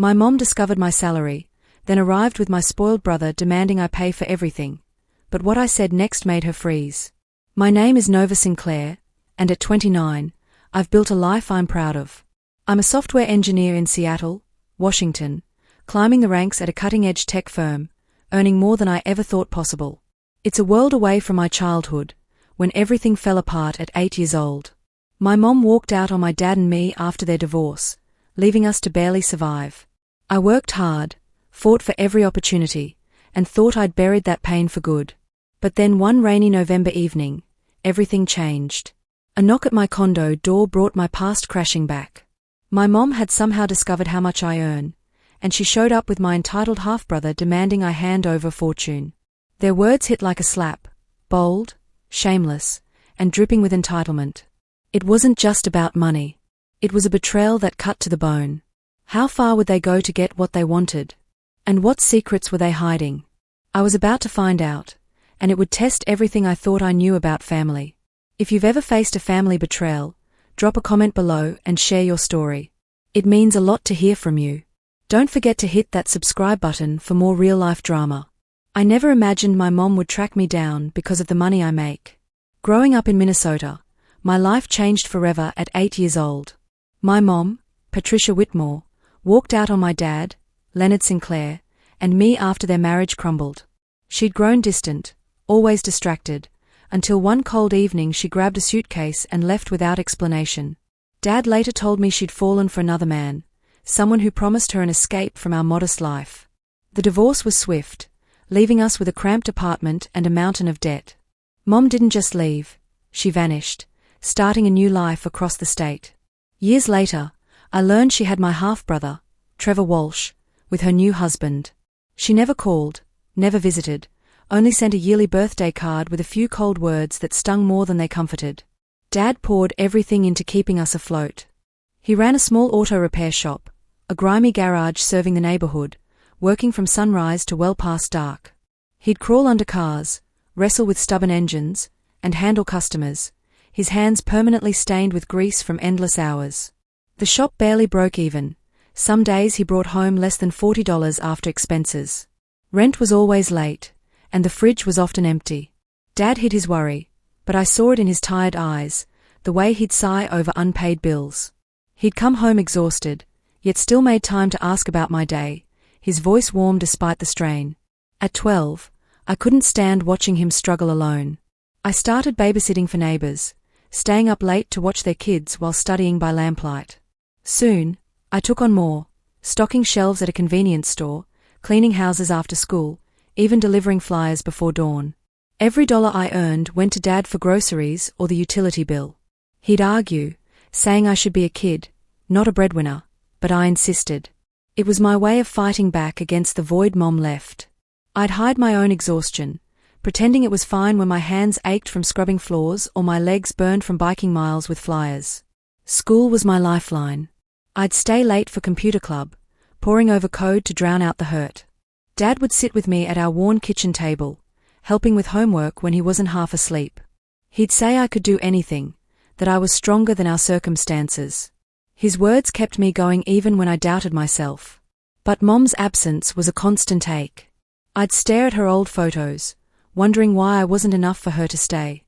My mom discovered my salary, then arrived with my spoiled brother demanding I pay for everything. But what I said next made her freeze. My name is Nova Sinclair, and at 29, I've built a life I'm proud of. I'm a software engineer in Seattle, Washington, climbing the ranks at a cutting-edge tech firm, earning more than I ever thought possible. It's a world away from my childhood, when everything fell apart at 8 years old. My mom walked out on my dad and me after their divorce, leaving us to barely survive. I worked hard, fought for every opportunity, and thought I'd buried that pain for good. But then one rainy November evening, everything changed. A knock at my condo door brought my past crashing back. My mom had somehow discovered how much I earn, and she showed up with my entitled half-brother demanding I hand over a fortune. Their words hit like a slap, bold, shameless, and dripping with entitlement. It wasn't just about money. It was a betrayal that cut to the bone. How far would they go to get what they wanted? And what secrets were they hiding? I was about to find out, and it would test everything I thought I knew about family. If you've ever faced a family betrayal, drop a comment below and share your story. It means a lot to hear from you. Don't forget to hit that subscribe button for more real-life drama. I never imagined my mom would track me down because of the money I make. Growing up in Minnesota, my life changed forever at 8 years old. My mom, Patricia Whitmore, walked out on my dad, Leonard Sinclair, and me after their marriage crumbled. She'd grown distant, always distracted, until one cold evening she grabbed a suitcase and left without explanation. Dad later told me she'd fallen for another man, someone who promised her an escape from our modest life. The divorce was swift, leaving us with a cramped apartment and a mountain of debt. Mom didn't just leave, she vanished, starting a new life across the state. Years later, I learned she had my half-brother, Trevor Walsh, with her new husband. She never called, never visited, only sent a yearly birthday card with a few cold words that stung more than they comforted. Dad poured everything into keeping us afloat. He ran a small auto repair shop, a grimy garage serving the neighborhood, working from sunrise to well past dark. He'd crawl under cars, wrestle with stubborn engines, and handle customers, his hands permanently stained with grease from endless hours. The shop barely broke even. Some days he brought home less than $40 after expenses. Rent was always late, and the fridge was often empty. Dad hid his worry, but I saw it in his tired eyes, the way he'd sigh over unpaid bills. He'd come home exhausted, yet still made time to ask about my day, his voice warm despite the strain. At 12, I couldn't stand watching him struggle alone. I started babysitting for neighbors, staying up late to watch their kids while studying by lamplight. Soon, I took on more, stocking shelves at a convenience store, cleaning houses after school, even delivering flyers before dawn. Every dollar I earned went to Dad for groceries or the utility bill. He'd argue, saying I should be a kid, not a breadwinner, but I insisted. It was my way of fighting back against the void Mom left. I'd hide my own exhaustion, pretending it was fine when my hands ached from scrubbing floors or my legs burned from biking miles with flyers. School was my lifeline. I'd stay late for computer club, poring over code to drown out the hurt. Dad would sit with me at our worn kitchen table, helping with homework when he wasn't half asleep. He'd say I could do anything, that I was stronger than our circumstances. His words kept me going even when I doubted myself. But Mom's absence was a constant ache. I'd stare at her old photos, wondering why I wasn't enough for her to stay.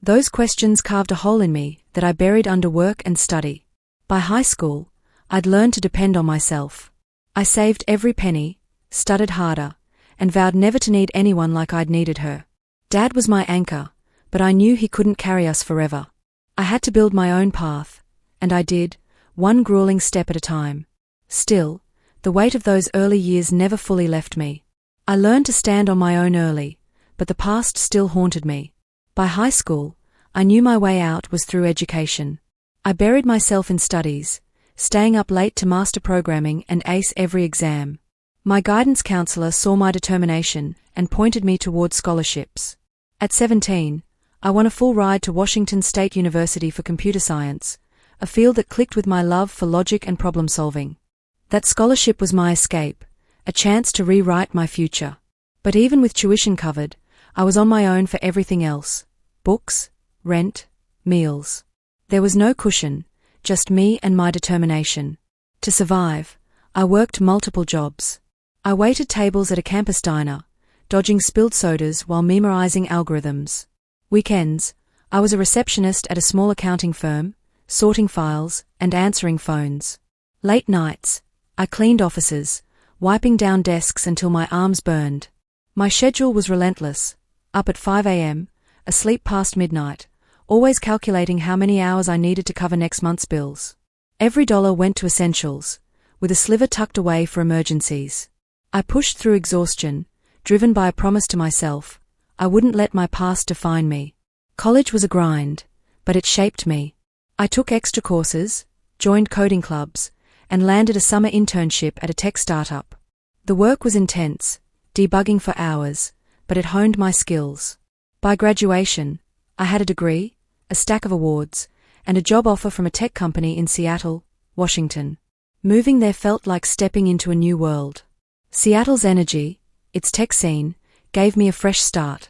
Those questions carved a hole in me that I buried under work and study. By high school, I'd learned to depend on myself. I saved every penny, studied harder, and vowed never to need anyone like I'd needed her. Dad was my anchor, but I knew he couldn't carry us forever. I had to build my own path, and I did, one grueling step at a time. Still, the weight of those early years never fully left me. I learned to stand on my own early, but the past still haunted me. By high school, I knew my way out was through education. I buried myself in studies, staying up late to master programming and ace every exam. My guidance counselor saw my determination and pointed me towards scholarships. At 17, I won a full ride to Washington State University for computer science, a field that clicked with my love for logic and problem solving. That scholarship was my escape, a chance to rewrite my future. But even with tuition covered, I was on my own for everything else: books, rent, meals. There was no cushion, just me and my determination. To survive, I worked multiple jobs. I waited tables at a campus diner, dodging spilled sodas while memorizing algorithms. Weekends, I was a receptionist at a small accounting firm, sorting files and answering phones. Late nights, I cleaned offices, wiping down desks until my arms burned. My schedule was relentless, up at 5 a.m., asleep past midnight, always calculating how many hours I needed to cover next month's bills. Every dollar went to essentials, with a sliver tucked away for emergencies. I pushed through exhaustion, driven by a promise to myself, I wouldn't let my past define me. College was a grind, but it shaped me. I took extra courses, joined coding clubs, and landed a summer internship at a tech startup. The work was intense, debugging for hours, but it honed my skills. By graduation, I had a degree, a stack of awards, and a job offer from a tech company in Seattle, Washington. Moving there felt like stepping into a new world. Seattle's energy, its tech scene, gave me a fresh start.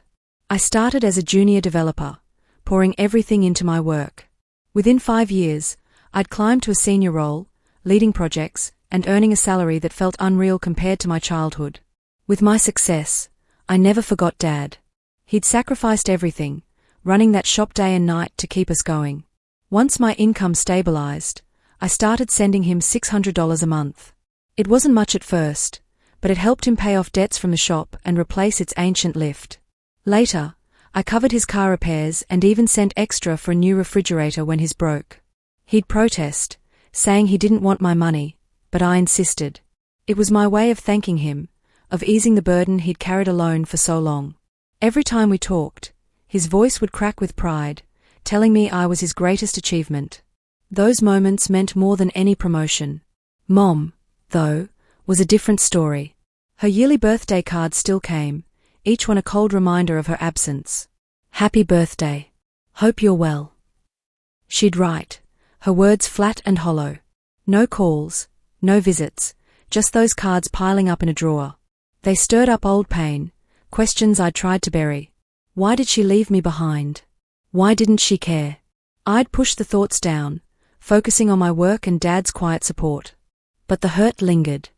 I started as a junior developer, pouring everything into my work. Within 5 years, I'd climbed to a senior role, leading projects, and earning a salary that felt unreal compared to my childhood. With my success, I never forgot Dad. He'd sacrificed everything, running that shop day and night to keep us going. Once my income stabilized, I started sending him $600 a month. It wasn't much at first, but it helped him pay off debts from the shop and replace its ancient lift. Later, I covered his car repairs and even sent extra for a new refrigerator when his broke. He'd protest, saying he didn't want my money, but I insisted. It was my way of thanking him, of easing the burden he'd carried alone for so long. Every time we talked, his voice would crack with pride, telling me I was his greatest achievement. Those moments meant more than any promotion. Mom, though, was a different story. Her yearly birthday cards still came, each one a cold reminder of her absence. Happy birthday. Hope you're well. She'd write, her words flat and hollow. No calls, no visits, just those cards piling up in a drawer. They stirred up old pain, questions I'd tried to bury. Why did she leave me behind? Why didn't she care? I'd pushed the thoughts down, focusing on my work and Dad's quiet support. But the hurt lingered.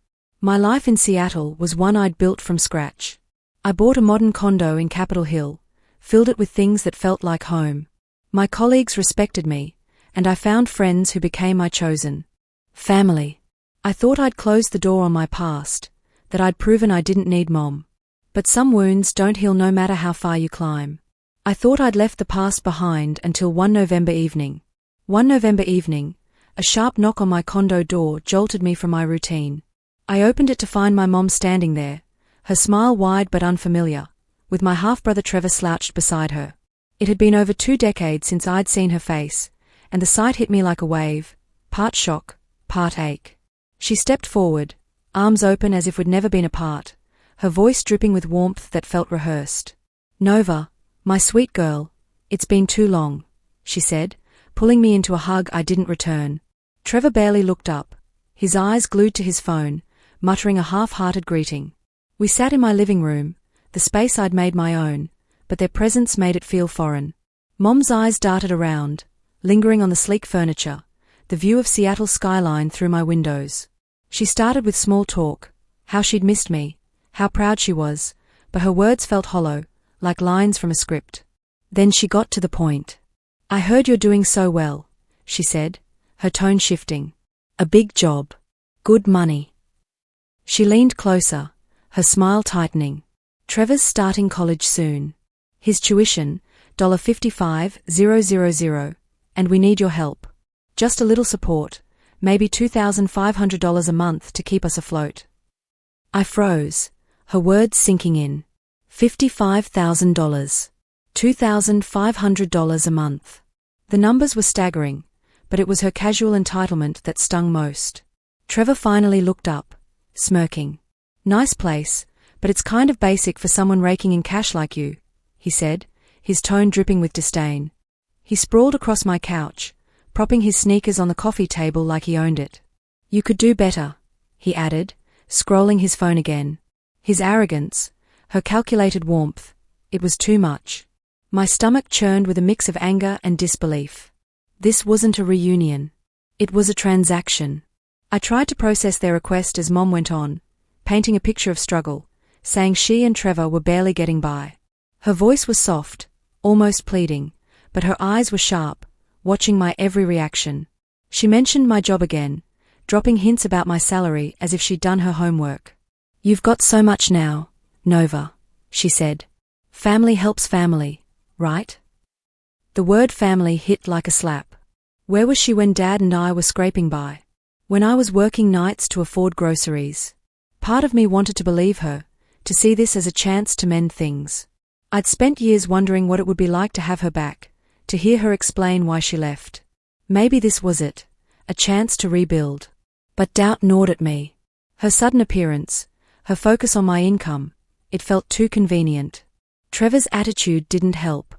My life in Seattle was one I'd built from scratch. I bought a modern condo in Capitol Hill, filled it with things that felt like home. My colleagues respected me, and I found friends who became my chosen family. I thought I'd closed the door on my past, that I'd proven I didn't need Mom. But some wounds don't heal no matter how far you climb. I thought I'd left the past behind until one November evening. One November evening, a sharp knock on my condo door jolted me from my routine. I opened it to find my mom standing there, her smile wide but unfamiliar, with my half-brother Trevor slouched beside her. It had been over 2 decades since I'd seen her face, and the sight hit me like a wave, part shock, part ache. She stepped forward, arms open as if we'd never been apart, her voice dripping with warmth that felt rehearsed. Nova, my sweet girl, it's been too long, she said, pulling me into a hug I didn't return. Trevor barely looked up, his eyes glued to his phone, muttering a half-hearted greeting. We sat in my living room, the space I'd made my own, but their presence made it feel foreign. Mom's eyes darted around, lingering on the sleek furniture, the view of Seattle's skyline through my windows. She started with small talk, how she'd missed me, how proud she was, but her words felt hollow, like lines from a script. Then she got to the point. I heard you're doing so well, she said, her tone shifting. A big job. Good money. She leaned closer, her smile tightening. Trevor's starting college soon. His tuition, $55,000, and we need your help. Just a little support, maybe $2,500 a month to keep us afloat. I froze, her words sinking in. $55,000. $2,500 a month. The numbers were staggering, but it was her casual entitlement that stung most. Trevor finally looked up, smirking. Nice place, but it's kind of basic for someone raking in cash like you, he said, his tone dripping with disdain. He sprawled across my couch, propping his sneakers on the coffee table like he owned it. You could do better, he added, scrolling his phone again. His arrogance, her calculated warmth, it was too much. My stomach churned with a mix of anger and disbelief. This wasn't a reunion. It was a transaction. I tried to process their request as Mom went on, painting a picture of struggle, saying she and Trevor were barely getting by. Her voice was soft, almost pleading, but her eyes were sharp, watching my every reaction. She mentioned my job again, dropping hints about my salary as if she'd done her homework. "You've got so much now, Nova," she said. "Family helps family, right?" The word family hit like a slap. Where was she when Dad and I were scraping by? When I was working nights to afford groceries? Part of me wanted to believe her, to see this as a chance to mend things. I'd spent years wondering what it would be like to have her back, to hear her explain why she left. Maybe this was it, a chance to rebuild. But doubt gnawed at me. Her sudden appearance, her focus on my income, it felt too convenient. Trevor's attitude didn't help.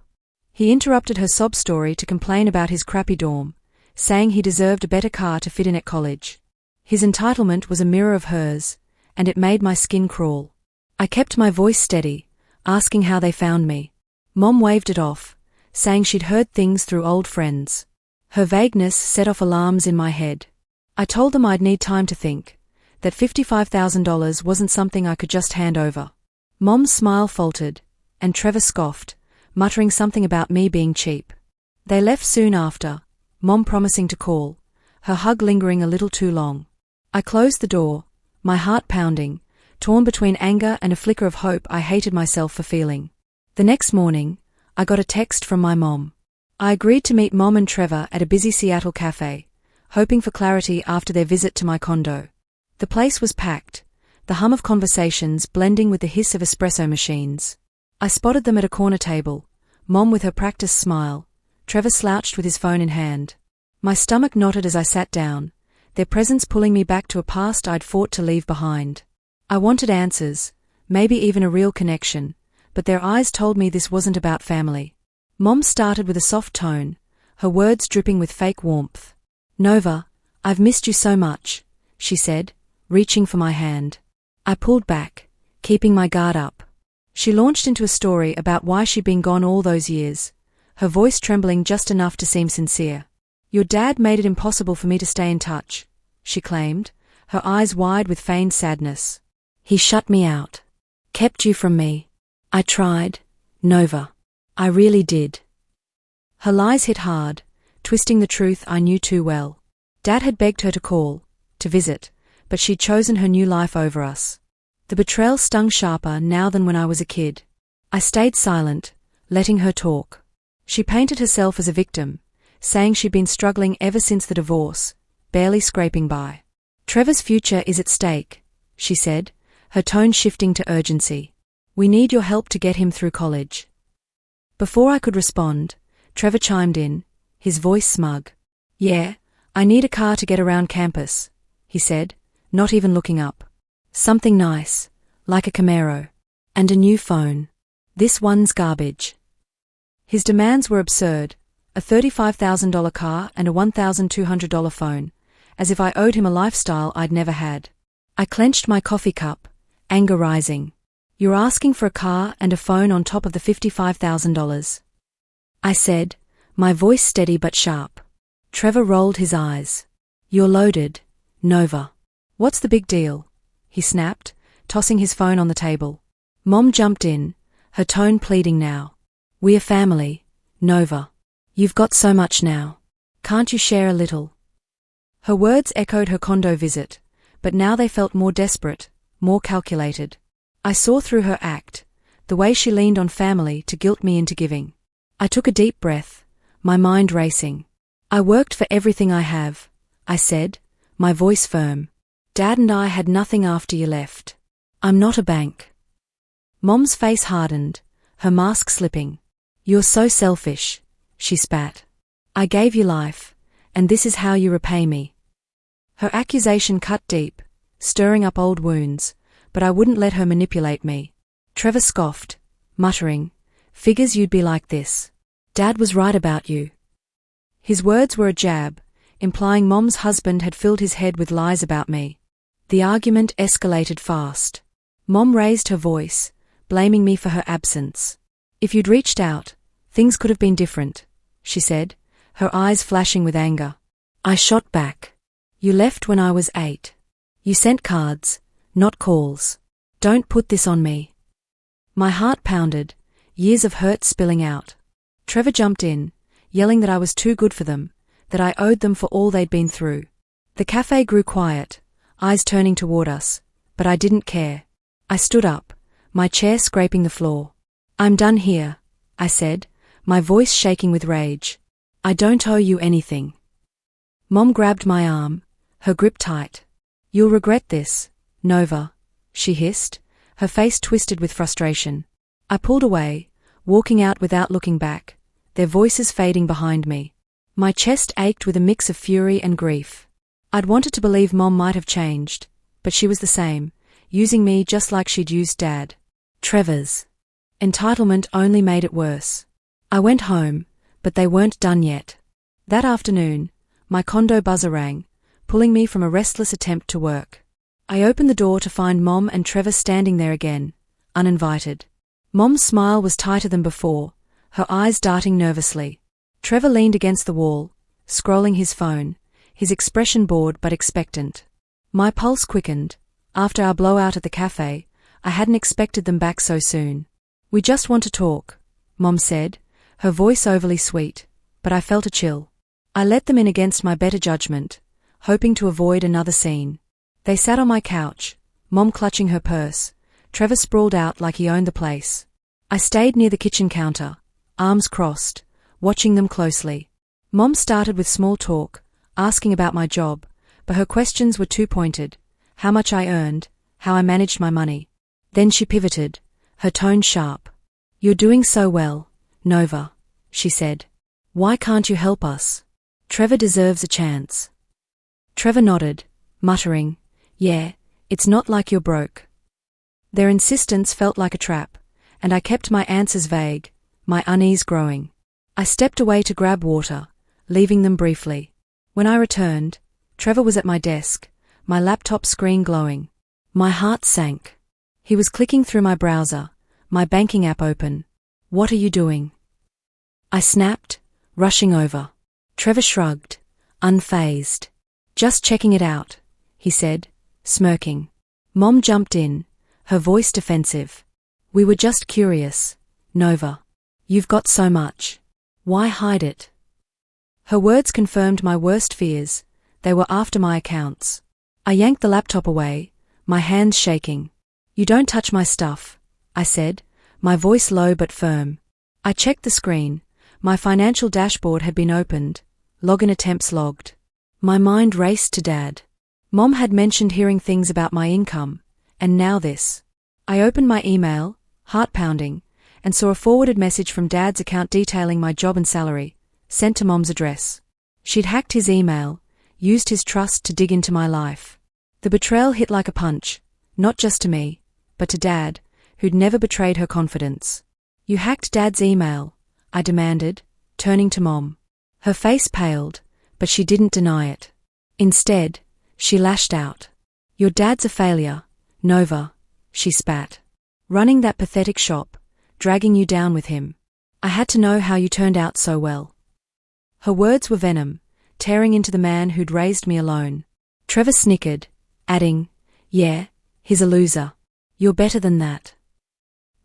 He interrupted her sob story to complain about his crappy dorm, saying he deserved a better car to fit in at college. His entitlement was a mirror of hers, and it made my skin crawl. I kept my voice steady, asking how they found me. Mom waved it off, saying she'd heard things through old friends. Her vagueness set off alarms in my head. I told them I'd need time to think, that $55,000 wasn't something I could just hand over. Mom's smile faltered, and Trevor scoffed, muttering something about me being cheap. They left soon after, Mom promising to call, her hug lingering a little too long. I closed the door, my heart pounding, torn between anger and a flicker of hope I hated myself for feeling. The next morning, I got a text from my mom. I agreed to meet Mom and Trevor at a busy Seattle cafe, hoping for clarity after their visit to my condo. The place was packed, the hum of conversations blending with the hiss of espresso machines. I spotted them at a corner table, Mom with her practiced smile, Trevor slouched with his phone in hand. My stomach knotted as I sat down, their presence pulling me back to a past I'd fought to leave behind. I wanted answers, maybe even a real connection, but their eyes told me this wasn't about family. Mom started with a soft tone, her words dripping with fake warmth. "Nova, I've missed you so much," she said, reaching for my hand. I pulled back, keeping my guard up. She launched into a story about why she'd been gone all those years, her voice trembling just enough to seem sincere. "Your dad made it impossible for me to stay in touch," she claimed, her eyes wide with feigned sadness. "He shut me out. Kept you from me. I tried, Nova. I really did." Her lies hit hard, twisting the truth I knew too well. Dad had begged her to call, to visit, but she'd chosen her new life over us. The betrayal stung sharper now than when I was a kid. I stayed silent, letting her talk. She painted herself as a victim, saying she'd been struggling ever since the divorce, barely scraping by. "Trevor's future is at stake," she said, her tone shifting to urgency. "We need your help to get him through college." Before I could respond, Trevor chimed in, his voice smug. "Yeah, I need a car to get around campus," he said, not even looking up. "Something nice, like a Camaro. And a new phone. This one's garbage." His demands were absurd, a $35,000 car and a $1,200 phone, as if I owed him a lifestyle I'd never had. I clenched my coffee cup, anger rising. "You're asking for a car and a phone on top of the $55,000. I said, my voice steady but sharp. Trevor rolled his eyes. "You're loaded, Nova." "What's the big deal?" he snapped, tossing his phone on the table. Mom jumped in, her tone pleading now. "We're family, Nova. You've got so much now. Can't you share a little?" Her words echoed her condo visit, but now they felt more desperate, more calculated. I saw through her act, the way she leaned on family to guilt me into giving. I took a deep breath, my mind racing. "I worked for everything I have," I said, my voice firm. "Dad and I had nothing after you left. I'm not a bank." Mom's face hardened, her mask slipping. "You're so selfish," she spat. "I gave you life, and this is how you repay me." Her accusation cut deep, stirring up old wounds, but I wouldn't let her manipulate me. Trevor scoffed, muttering, "Figures you'd be like this. Dad was right about you." His words were a jab, implying Mom's husband had filled his head with lies about me. The argument escalated fast. Mom raised her voice, blaming me for her absence. "If you'd reached out, things could have been different," she said, her eyes flashing with anger. I shot back. You left when I was 8. You sent cards, not calls. Don't put this on me. My heart pounded, years of hurt spilling out. Trevor jumped in, yelling that I was too good for them, that I owed them for all they'd been through. The cafe grew quiet, eyes turning toward us, but I didn't care. I stood up, my chair scraping the floor. I'm done here, I said, my voice shaking with rage. I don't owe you anything. Mom grabbed my arm, her grip tight. You'll regret this, Nova, she hissed, her face twisted with frustration. I pulled away, walking out without looking back, their voices fading behind me. My chest ached with a mix of fury and grief. I'd wanted to believe Mom might have changed, but she was the same, using me just like she'd used Dad. Trevor's entitlement only made it worse. I went home, but they weren't done yet. That afternoon, my condo buzzer rang, pulling me from a restless attempt to work. I opened the door to find Mom and Trevor standing there again, uninvited. Mom's smile was tighter than before, her eyes darting nervously. Trevor leaned against the wall, scrolling his phone, his expression bored but expectant. My pulse quickened. After our blowout at the cafe, I hadn't expected them back so soon. We just want to talk, Mom said, her voice overly sweet, but I felt a chill. I let them in against my better judgment, hoping to avoid another scene. They sat on my couch, Mom clutching her purse, Trevor sprawled out like he owned the place. I stayed near the kitchen counter, arms crossed, watching them closely. Mom started with small talk, asking about my job, but her questions were too pointed. How much I earned, how I managed my money. Then she pivoted, her tone sharp. You're doing so well, Nova, she said. Why can't you help us? Trevor deserves a chance. Trevor nodded, muttering, Yeah, it's not like you're broke. Their insistence felt like a trap, and I kept my answers vague, my unease growing. I stepped away to grab water, leaving them briefly. When I returned, Trevor was at my desk, my laptop screen glowing. My heart sank. He was clicking through my browser, my banking app open. What are you doing? I snapped, rushing over. Trevor shrugged, unfazed. Just checking it out, he said, smirking. Mom jumped in, her voice defensive. We were just curious, Nova. You've got so much. Why hide it? Her words confirmed my worst fears. They were after my accounts. I yanked the laptop away, my hands shaking. You don't touch my stuff, I said, my voice low but firm. I checked the screen. My financial dashboard had been opened, login attempts logged. My mind raced to Dad. Mom had mentioned hearing things about my income, and now this. I opened my email, heart pounding, and saw a forwarded message from Dad's account detailing my job and salary, sent to Mom's address. She'd hacked his email, used his trust to dig into my life. The betrayal hit like a punch, not just to me, but to Dad, who'd never betrayed her confidence. You hacked Dad's email, I demanded, turning to Mom. Her face paled, but she didn't deny it. Instead, she lashed out. Your dad's a failure, Nova, she spat. Running that pathetic shop, dragging you down with him. I had to know how you turned out so well. Her words were venom, tearing into the man who'd raised me alone. Trevor snickered, adding, Yeah, he's a loser. You're better than that.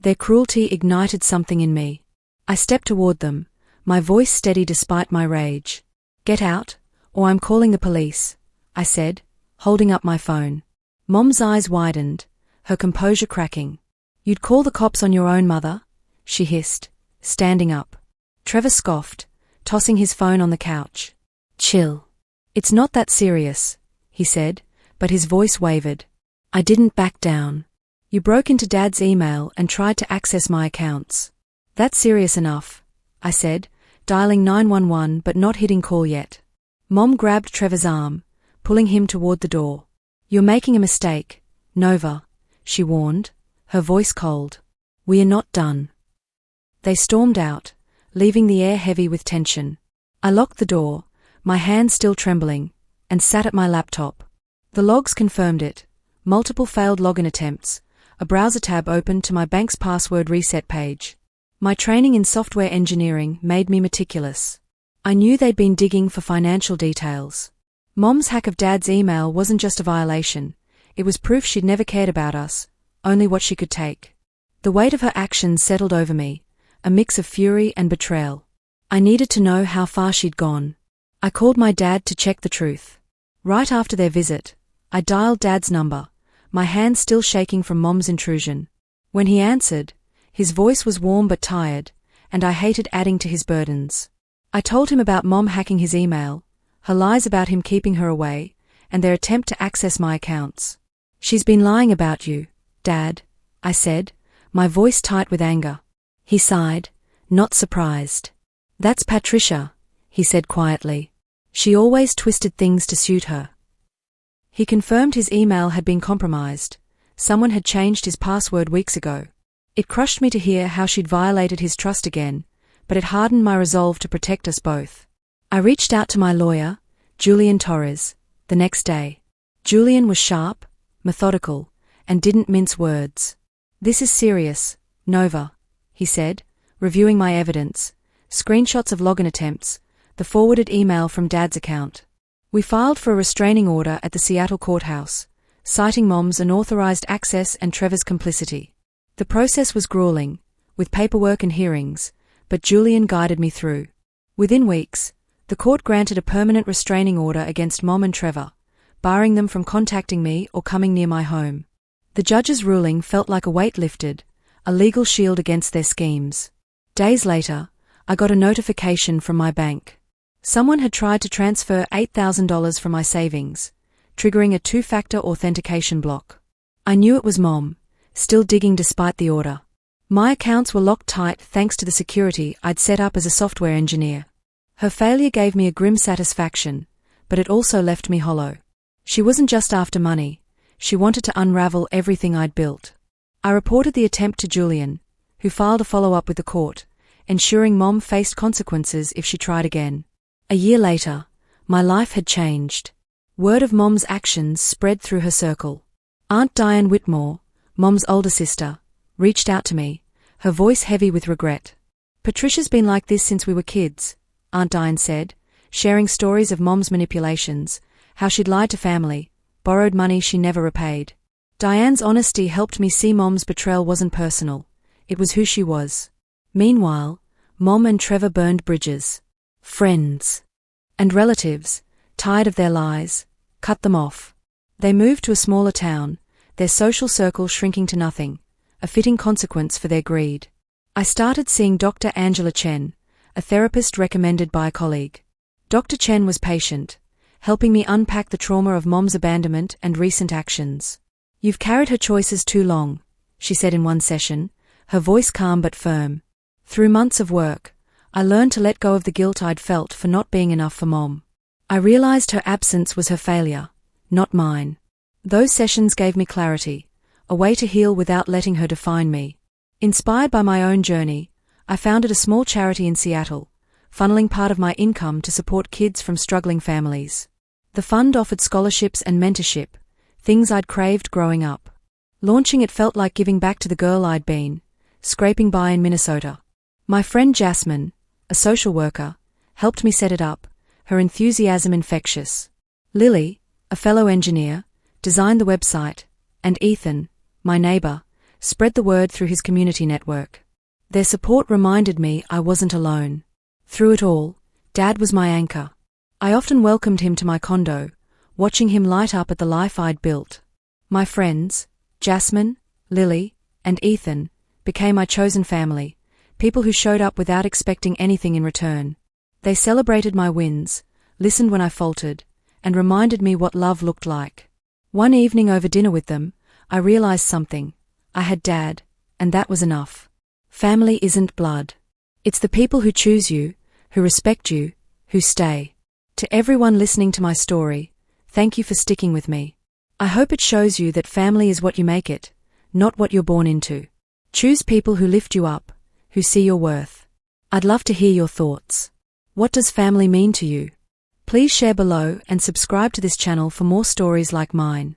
Their cruelty ignited something in me. I stepped toward them, my voice steady despite my rage. Get out, or I'm calling the police, I said, holding up my phone. Mom's eyes widened, her composure cracking. You'd call the cops on your own mother? She hissed, standing up. Trevor scoffed, tossing his phone on the couch. Chill. It's not that serious, he said, but his voice wavered. I didn't back down. You broke into Dad's email and tried to access my accounts. That's serious enough, I said, dialing 911 but not hitting call yet. Mom grabbed Trevor's arm, pulling him toward the door. You're making a mistake, Nova, she warned, her voice cold. We are not done. They stormed out, leaving the air heavy with tension. I locked the door, my hands still trembling, and sat at my laptop. The logs confirmed it. Multiple failed login attempts, a browser tab opened to my bank's password reset page. My training in software engineering made me meticulous. I knew they'd been digging for financial details. Mom's hack of Dad's email wasn't just a violation, it was proof she'd never cared about us, only what she could take. The weight of her actions settled over me, a mix of fury and betrayal. I needed to know how far she'd gone. I called my dad to check the truth. Right after their visit, I dialed Dad's number, my hands still shaking from Mom's intrusion. When he answered, his voice was warm but tired, and I hated adding to his burdens. I told him about Mom hacking his email, her lies about him keeping her away, and their attempt to access my accounts. "She's been lying about you, Dad," I said, my voice tight with anger. He sighed, not surprised. "That's Patricia," he said quietly. "She always twisted things to suit her." He confirmed his email had been compromised. Someone had changed his password weeks ago. It crushed me to hear how she'd violated his trust again, but it hardened my resolve to protect us both. I reached out to my lawyer, Julian Torres, the next day. Julian was sharp, methodical, and didn't mince words. "This is serious, Nova," he said, reviewing my evidence, screenshots of login attempts, the forwarded email from Dad's account. We filed for a restraining order at the Seattle courthouse, citing Mom's unauthorized access and Trevor's complicity. The process was grueling, with paperwork and hearings, but Julian guided me through. Within weeks, the court granted a permanent restraining order against Mom and Trevor, barring them from contacting me or coming near my home. The judge's ruling felt like a weight lifted, a legal shield against their schemes. Days later, I got a notification from my bank. Someone had tried to transfer $8,000 from my savings, triggering a two-factor authentication block. I knew it was Mom, still digging despite the order. My accounts were locked tight thanks to the security I'd set up as a software engineer. Her failure gave me a grim satisfaction, but it also left me hollow. She wasn't just after money, she wanted to unravel everything I'd built. I reported the attempt to Julian, who filed a follow-up with the court, ensuring Mom faced consequences if she tried again. A year later, my life had changed. Word of Mom's actions spread through her circle. Aunt Diane Whitmore, Mom's older sister, reached out to me, her voice heavy with regret. "Patricia's been like this since we were kids," Aunt Diane said, sharing stories of Mom's manipulations, how she'd lied to family, borrowed money she never repaid. Diane's honesty helped me see Mom's betrayal wasn't personal, it was who she was. Meanwhile, Mom and Trevor burned bridges. Friends and relatives, tired of their lies, cut them off. They moved to a smaller town, their social circle shrinking to nothing, a fitting consequence for their greed. I started seeing Dr. Angela Chen, a therapist recommended by a colleague. Dr. Chen was patient, helping me unpack the trauma of Mom's abandonment and recent actions. "You've carried her choices too long," she said in one session, her voice calm but firm. Through months of work, I learned to let go of the guilt I'd felt for not being enough for Mom. I realized her absence was her failure, not mine. Those sessions gave me clarity, a way to heal without letting her define me. Inspired by my own journey, I founded a small charity in Seattle, funneling part of my income to support kids from struggling families. The fund offered scholarships and mentorship, things I'd craved growing up. Launching it felt like giving back to the girl I'd been, scraping by in Minnesota. My friend Jasmine, a social worker, helped me set it up, her enthusiasm infectious. Lily, a fellow engineer, designed the website, and Ethan, my neighbor, spread the word through his community network. Their support reminded me I wasn't alone. Through it all, Dad was my anchor. I often welcomed him to my condo, watching him light up at the life I'd built. My friends, Jasmine, Lily, and Ethan, became my chosen family, people who showed up without expecting anything in return. They celebrated my wins, listened when I faltered, and reminded me what love looked like. One evening over dinner with them, I realized something. I had Dad, and that was enough. Family isn't blood. It's the people who choose you, who respect you, who stay. To everyone listening to my story, thank you for sticking with me. I hope it shows you that family is what you make it, not what you're born into. Choose people who lift you up, who see your worth. I'd love to hear your thoughts. What does family mean to you? Please share below and subscribe to this channel for more stories like mine.